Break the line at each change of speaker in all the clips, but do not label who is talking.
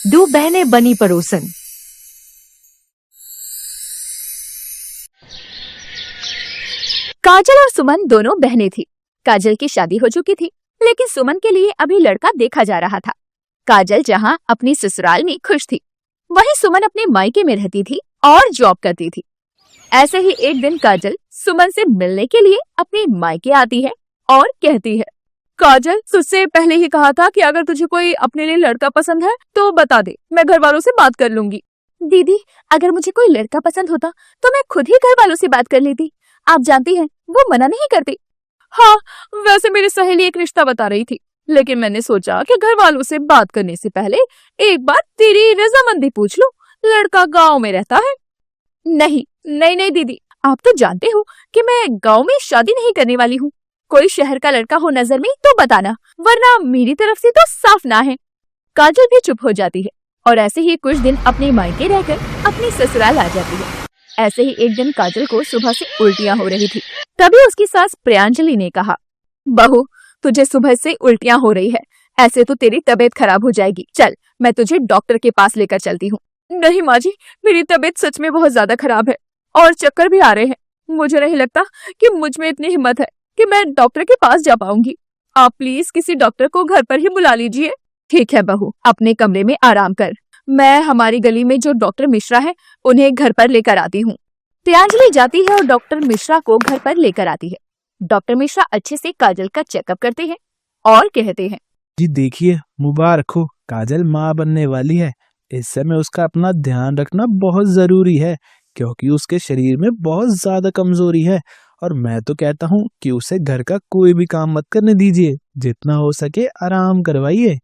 दो बहनें बनी पड़ोसन।
काजल और सुमन दोनों बहनें थी। काजल की शादी हो चुकी थी, लेकिन सुमन के लिए अभी लड़का देखा जा रहा था। काजल जहां अपनी ससुराल में खुश थी, वहीं सुमन अपने मायके में रहती थी और जॉब करती थी। ऐसे ही एक दिन काजल सुमन से मिलने के लिए अपने मायके आती है और कहती है, काजल, तुझसे पहले ही कहा था कि अगर तुझे कोई अपने लिए लड़का पसंद है तो बता दे, मैं घर वालों से बात कर लूंगी। दीदी, अगर मुझे कोई लड़का पसंद होता तो मैं खुद ही घर वालों से बात कर लेती। आप जानती हैं, वो मना नहीं करती। हाँ, वैसे मेरी सहेली एक रिश्ता बता रही थी, लेकिन मैंने सोचा कि घर वालों से बात करने से पहले एक बार तेरी रजामंदी पूछ लूं। लड़का गांव में रहता है। नहीं नहीं नहीं दीदी, आप तो जानते हो कि मैं गांव में शादी नहीं करने वाली हूँ। कोई शहर का लड़का हो नजर में तो बताना, वरना मेरी तरफ से तो साफ ना है। काजल भी चुप हो जाती है और ऐसे ही कुछ दिन अपने मायके रहकर अपनी ससुराल आ जाती है। ऐसे ही एक दिन काजल को सुबह से उल्टियां हो रही थी। तभी उसकी सास प्रियांजलि ने कहा, बहू, तुझे सुबह से उल्टियां हो रही है, ऐसे तो तेरी तबीयत खराब हो जाएगी। चल, मैं तुझे डॉक्टर के पास लेकर चलती हूँ। नहीं माँ जी, मेरी तबीयत सच में बहुत ज्यादा खराब है और चक्कर भी आ रहे हैं। मुझे नहीं लगता कि मुझ में इतनी हिम्मत है कि मैं डॉक्टर के पास जा पाऊंगी। आप प्लीज किसी डॉक्टर को घर पर ही बुला लीजिए। ठीक है बहू, अपने कमरे में आराम कर। मैं हमारी गली में जो डॉक्टर मिश्रा है उन्हें घर पर लेकर आती हूँ। प्रियांजलि जाती है और डॉक्टर मिश्रा को घर पर लेकर आती है। डॉक्टर मिश्रा अच्छे से काजल का चेकअप करते हैं और कहते हैं,
जी देखिए, मुबारक हो, काजल माँ बनने वाली है। इस समय उसका अपना ध्यान रखना बहुत जरूरी है, क्योंकि उसके शरीर में बहुत ज्यादा कमजोरी है। और मैं तो कहता हूँ कि उसे घर का कोई भी काम मत करने दीजिए, जितना हो सके आराम करवाइए।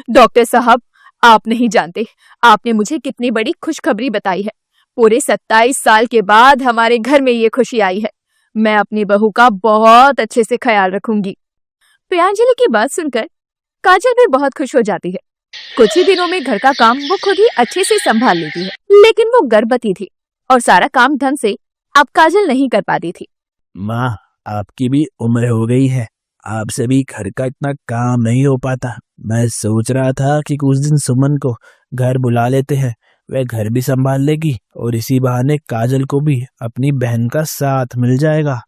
डॉक्टर साहब, आप नहीं जानते आपने मुझे कितनी बड़ी खुशखबरी बताई है। पूरे 27 साल के बाद हमारे घर में ये खुशी आई है। मैं अपनी बहू का बहुत अच्छे से ख्याल रखूंगी। प्रियांजलि की बात सुनकर काजल भी बहुत खुश हो जाती है। कुछ ही दिनों में घर का काम वो खुद ही अच्छे से संभाल लेती है, लेकिन वो गर्भवती थी और सारा काम ढंग से अब काजल नहीं कर पाती थी।
माँ, आपकी भी उम्र हो गई है, आपसे भी घर का इतना काम नहीं हो पाता। मैं सोच रहा था कि कुछ दिन सुमन को घर बुला लेते हैं, वह घर भी संभाल लेगी और इसी बहाने काजल को भी अपनी बहन का साथ मिल जाएगा।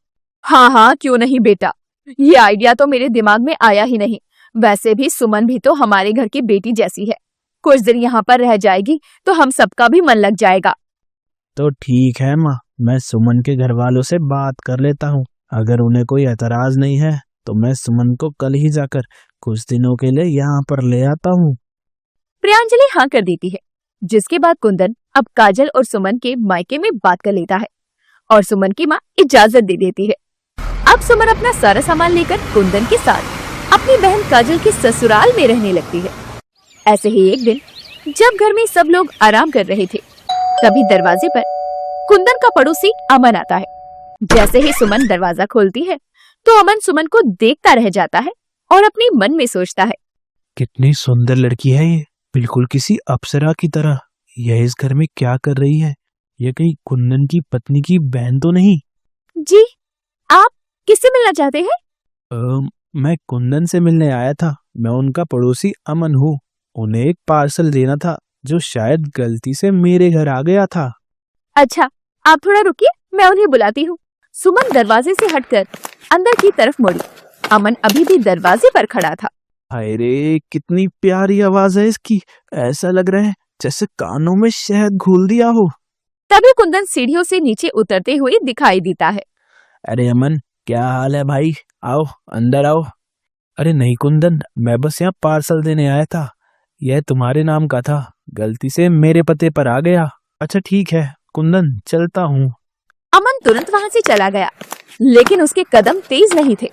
हाँ हाँ, क्यों नहीं बेटा, ये आइडिया तो मेरे दिमाग में आया ही नहीं। वैसे भी सुमन भी तो हमारे घर की बेटी जैसी है। कुछ दिन यहाँ पर रह जाएगी तो हम सबका भी मन लग जाएगा।
तो ठीक है माँ, मैं सुमन के घर वालों से बात कर लेता हूँ। अगर उन्हें कोई एतराज नहीं है तो मैं सुमन को कल ही जाकर कुछ दिनों के लिए यहाँ पर ले आता हूँ।
प्रियांजलि हाँ कर देती है, जिसके बाद कुंदन अब काजल और सुमन के मायके में बात कर लेता है और सुमन की माँ इजाजत दे देती है। अब सुमन अपना सारा सामान लेकर कुंदन के साथ अपनी बहन काजल के ससुराल में रहने लगती है। ऐसे ही एक दिन जब घर में सब लोग आराम कर रहे थे, तभी दरवाजे पर कुंदन का पड़ोसी अमन आता है। जैसे ही सुमन दरवाजा खोलती है तो अमन सुमन को देखता रह जाता है और अपने मन में सोचता है,
कितनी सुंदर लड़की है ये, बिल्कुल किसी अप्सरा की तरह। यह इस घर में क्या कर रही है? यह कहीं कुंदन की पत्नी की बहन तो नहीं?
जी, आप किससे मिलना चाहते हैं?
मैं कुंदन से मिलने आया था। मैं उनका पड़ोसी अमन हूँ। उन्हें एक पार्सल देना था जो शायद गलती से मेरे घर आ गया था।
अच्छा, आप थोड़ा रुकिए, मैं उन्हें बुलाती हूँ। सुमन दरवाजे से हटकर अंदर की तरफ मुड़ी। अमन अभी भी दरवाजे पर खड़ा था।
हाय रे, कितनी प्यारी आवाज है इसकी, ऐसा लग रहा है जैसे कानों में शहद घोल दिया हो।
तभी कुंदन सीढ़ियों से नीचे उतरते हुए दिखाई देता है।
अरे अमन, क्या हाल है भाई? आओ, अंदर आओ। अरे नहीं कुंदन, मैं बस यहाँ पार्सल देने आया था। यह तुम्हारे नाम का था, गलती से मेरे पते पर आ गया। अच्छा ठीक है कुंदन, चलता हूँ।
अमन तुरंत वहाँ से चला गया, लेकिन उसके कदम तेज नहीं थे।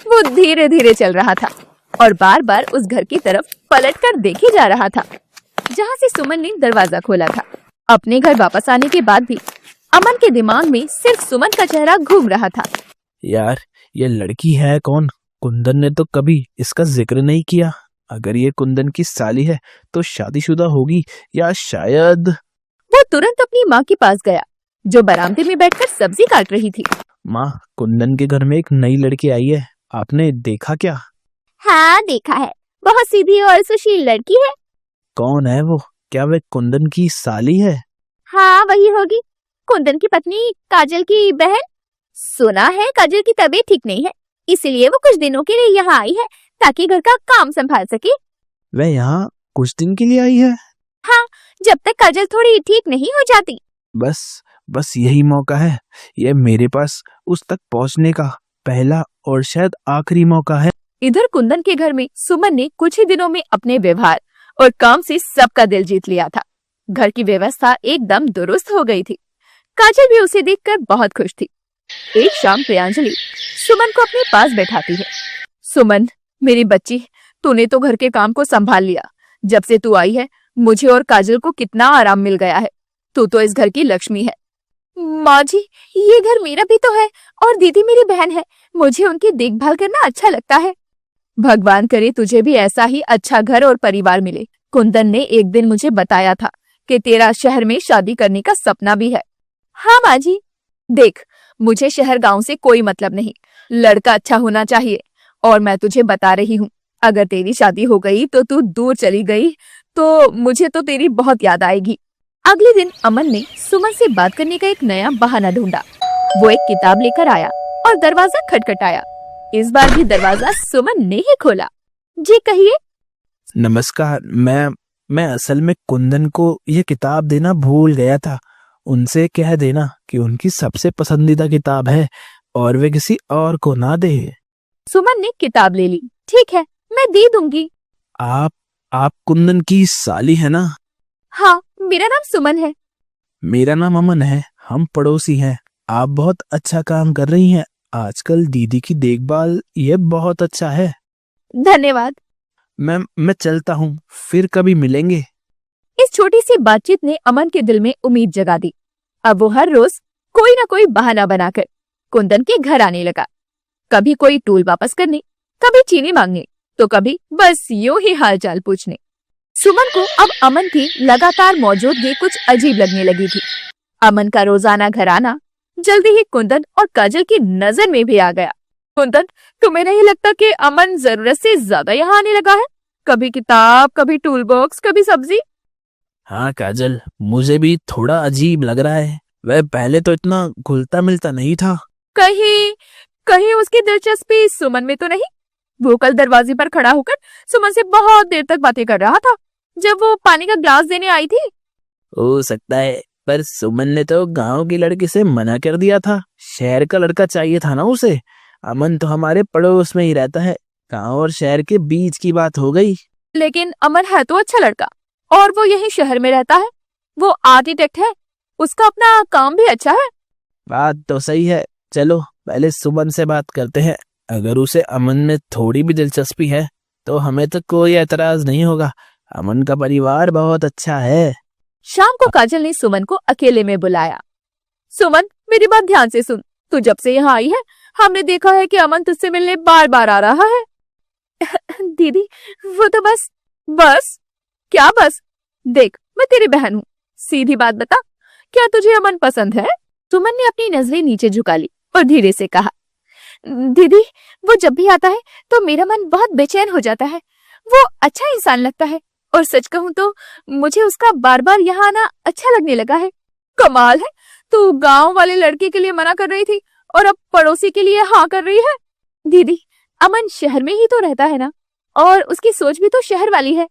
वो धीरे धीरे चल रहा था और बार बार उस घर की तरफ पलटकर देखे जा रहा था जहाँ से सुमन ने दरवाजा खोला था। अपने घर वापस आने के बाद भी अमन के दिमाग में सिर्फ सुमन का चेहरा घूम रहा था।
यार, ये लड़की है कौन? कुंदन ने तो कभी इसका जिक्र नहीं किया। अगर ये कुंदन की साली है तो शादीशुदा होगी या शायद।
वो तुरंत अपनी माँ के पास गया, जो बरामदे में बैठकर सब्जी काट रही थी।
माँ, कुंदन के घर में एक नई लड़की आई है, आपने देखा क्या?
हाँ देखा है, बहुत सीधी और सुशील लड़की है।
कौन है वो? क्या वे कुंदन की साली है?
हाँ वही होगी, कुंदन की पत्नी, काजल की बहन। सुना है काजल की तबीयत ठीक नहीं है, इसीलिए वो कुछ दिनों के लिए यहाँ आई है ताकि घर का काम संभाल सके।
वह यहाँ कुछ दिन के लिए आई है?
हाँ, जब तक काजल थोड़ी ठीक नहीं हो जाती।
बस यही मौका है, यह मेरे पास उस तक पहुंचने का पहला और शायद आखिरी मौका है।
इधर कुंदन के घर में सुमन ने कुछ ही दिनों में अपने व्यवहार और काम से सबका दिल जीत लिया था। घर की व्यवस्था एकदम दुरुस्त हो गई थी। काजल भी उसे देखकर बहुत खुश थी। एक शाम प्रियांजलि सुमन को अपने पास बैठाती है। सुमन, मेरी बच्ची, तूने तो घर के काम को संभाल लिया। जब से तू आई है मुझे और काजल को कितना आराम मिल गया है। तू तो इस घर की लक्ष्मी है। माँ जी, ये घर मेरा भी तो है और दीदी मेरी बहन है, मुझे उनकी देखभाल करना अच्छा लगता है। भगवान करे तुझे भी ऐसा ही अच्छा घर और परिवार मिले। कुंदन ने एक दिन मुझे बताया था कि तेरा शहर में शादी करने का सपना भी है। हाँ माँ जी, देख, मुझे शहर गांव से कोई मतलब नहीं, लड़का अच्छा होना चाहिए। और मैं तुझे बता रही हूँ, अगर तेरी शादी हो गई तो तू दूर चली गई तो मुझे तो तेरी बहुत याद आएगी। अगले दिन अमन ने सुमन से बात करने का एक नया बहाना ढूंढा। वो एक किताब लेकर आया और दरवाजा खटखटाया। इस बार भी दरवाजा सुमन ने ही खोला। जी कहिए।
नमस्कार, मैं असल में कुंदन को ये किताब देना भूल गया था। उनसे कह देना कि उनकी सबसे पसंदीदा किताब है और वे किसी और को ना दे।
सुमन ने किताब ले ली। ठीक है, मैं दे दूंगी।
आप कुंदन की साली है ना?
हाँ, मेरा नाम सुमन है।
मेरा नाम अमन है, हम पड़ोसी हैं। आप बहुत अच्छा काम कर रही हैं। आजकल दीदी की देखभाल ये बहुत अच्छा है।
धन्यवाद।
मैं चलता हूँ, फिर कभी मिलेंगे।
इस छोटी सी बातचीत ने अमन के दिल में उम्मीद जगा दी। अब वो हर रोज कोई ना कोई बहाना बनाकर कुंदन के घर आने लगा। कभी कोई टूल वापस करने, कभी चीनी मांगने, तो कभी बस यूं ही हालचाल पूछने। सुमन को अब अमन की लगातार मौजूदगी कुछ अजीब लगने लगी थी। अमन का रोजाना घर आना जल्दी ही कुंदन और काजल की नजर में भी आ गया। कुंदन, तुम्हें नहीं लगता कि अमन जरूरत से ज्यादा यहाँ आने लगा है? कभी किताब, कभी टूल बॉक्स, कभी सब्जी।
हाँ काजल, मुझे भी थोड़ा अजीब लग रहा है। वह पहले तो इतना घुलता मिलता नहीं था।
कहीं उसकी दिलचस्पी सुमन में तो नहीं? वो कल दरवाजे पर खड़ा होकर सुमन से बहुत देर तक बातें कर रहा था जब वो पानी का ग्लास देने आई थी।
हो सकता है, पर सुमन ने तो गांव की लड़की से मना कर दिया था। शहर का लड़का चाहिए था ना उसे। अमन तो हमारे पड़ोस में ही रहता है। गांव और शहर के बीच की बात हो गई।
लेकिन अमन है तो अच्छा लड़का और वो यही शहर में रहता है। वो आर्किटेक्ट है, उसका अपना काम भी अच्छा है।
बात तो सही है। चलो पहले सुमन से बात करते हैं। अगर उसे अमन में थोड़ी भी दिलचस्पी है तो हमें तो कोई एतराज नहीं होगा। अमन का परिवार बहुत अच्छा है।
शाम को काजल ने सुमन को अकेले में बुलाया। सुमन, मेरी बात ध्यान से सुन। तू जब से यहाँ आई है हमने देखा है कि अमन तुझसे मिलने बार बार आ रहा है। दीदी, वो तो बस क्या बस? देख, मैं तेरी बहन हूँ, सीधी बात बता, क्या तुझे अमन पसंद है? सुमन ने अपनी नजरें नीचे झुका ली और धीरे से कहा, दीदी, वो जब भी आता है तो मेरा मन बहुत बेचैन हो जाता है। वो अच्छा इंसान लगता है और सच कहूँ तो मुझे उसका बार बार यहाँ आना अच्छा लगने लगा है। कमाल है, तू गांव वाले लड़के के लिए मना कर रही थी और अब पड़ोसी के लिए हाँ कर रही है। दीदी, अमन शहर में ही तो रहता है ना, और उसकी सोच भी तो शहर वाली है।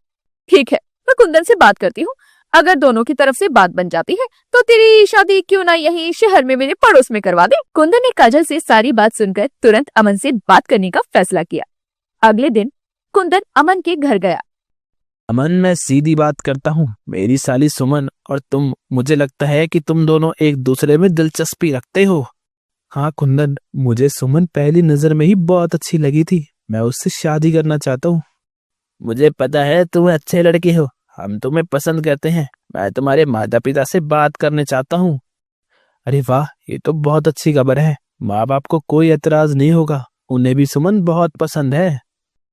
ठीक है, मैं कुंदन से बात करती हूँ। अगर दोनों की तरफ से बात बन जाती है तो तेरी शादी क्यों ना यहीं शहर में मेरे पड़ोस में करवा दे। कुंदन ने काजल से सारी बात सुनकर तुरंत अमन से बात करने का फैसला किया। अगले दिन कुंदन अमन के घर गया।
अमन, मैं सीधी बात करता हूँ। मेरी साली सुमन और तुम, मुझे लगता है कि तुम दोनों एक दूसरे में दिलचस्पी रखते हो। हाँ कुंदन, मुझे सुमन पहली नजर में ही बहुत अच्छी लगी थी। मैं उससे शादी करना चाहता हूँ। मुझे पता है तुम अच्छे लड़के हो, हम तुम्हें पसंद करते हैं। मैं तुम्हारे माता पिता से बात करने चाहता हूँ। अरे वाह, ये तो बहुत अच्छी खबर है। माँ बाप को कोई एतराज नहीं होगा, उन्हें भी सुमन बहुत पसंद है।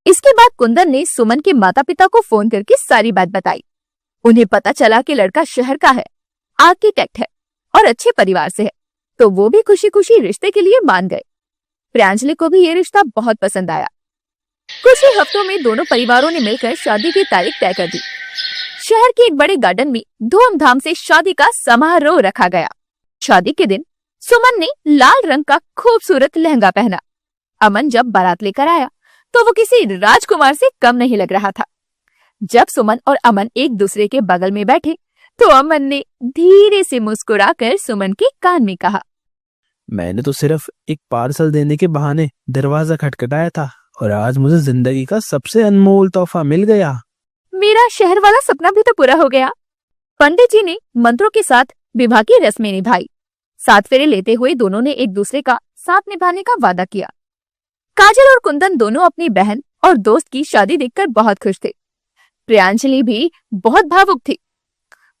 इसके बाद कुंदन ने सुमन के माता पिता को फोन करके सारी बात बताई। उन्हें पता चला कि लड़का शहर का है, आर्किटेक्ट है और अच्छे परिवार से है, तो वो भी खुशी खुशी रिश्ते के लिए मान गए। प्रियांजलि को भी ये रिश्ता बहुत पसंद आया। कुछ ही हफ्तों में दोनों परिवारों ने मिलकर शादी की तारीख तय कर दी। शहर के एक बड़े गार्डन में धूमधाम से शादी का समारोह रखा गया। शादी के दिन सुमन ने लाल रंग का खूबसूरत लहंगा पहना। अमन जब बारात लेकर आया तो वो किसी राजकुमार से कम नहीं लग रहा था। जब सुमन और अमन एक दूसरे के बगल में बैठे तो अमन ने धीरे से मुस्कुराकर सुमन के कान में कहा,
मैंने तो सिर्फ एक पार्सल देने के बहाने दरवाजा खटखटाया था और आज मुझे जिंदगी का सबसे अनमोल तोहफा मिल गया।
मेरा शहर वाला सपना भी तो पूरा हो गया। पंडित जी ने मंत्रों के साथ विवाह की रस्में निभाई। 7 फेरे लेते हुए दोनों ने एक दूसरे का साथ निभाने का वादा किया। काजल और कुंदन दोनों अपनी बहन और दोस्त की शादी देखकर बहुत खुश थे। प्रियांजलि भी बहुत भावुक थी।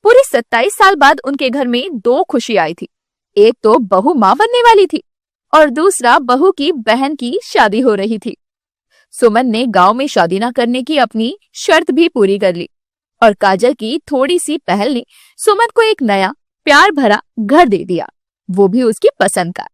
पूरी 27 साल बाद उनके घर में 2 खुशी आई थी। एक तो बहू मां बनने वाली थी और दूसरा बहू की बहन की शादी हो रही थी। सुमन ने गांव में शादी न करने की अपनी शर्त भी पूरी कर ली और काजल की थोड़ी सी पहल ने सुमन को एक नया प्यार भरा घर दे दिया, वो भी उसकी पसंद का।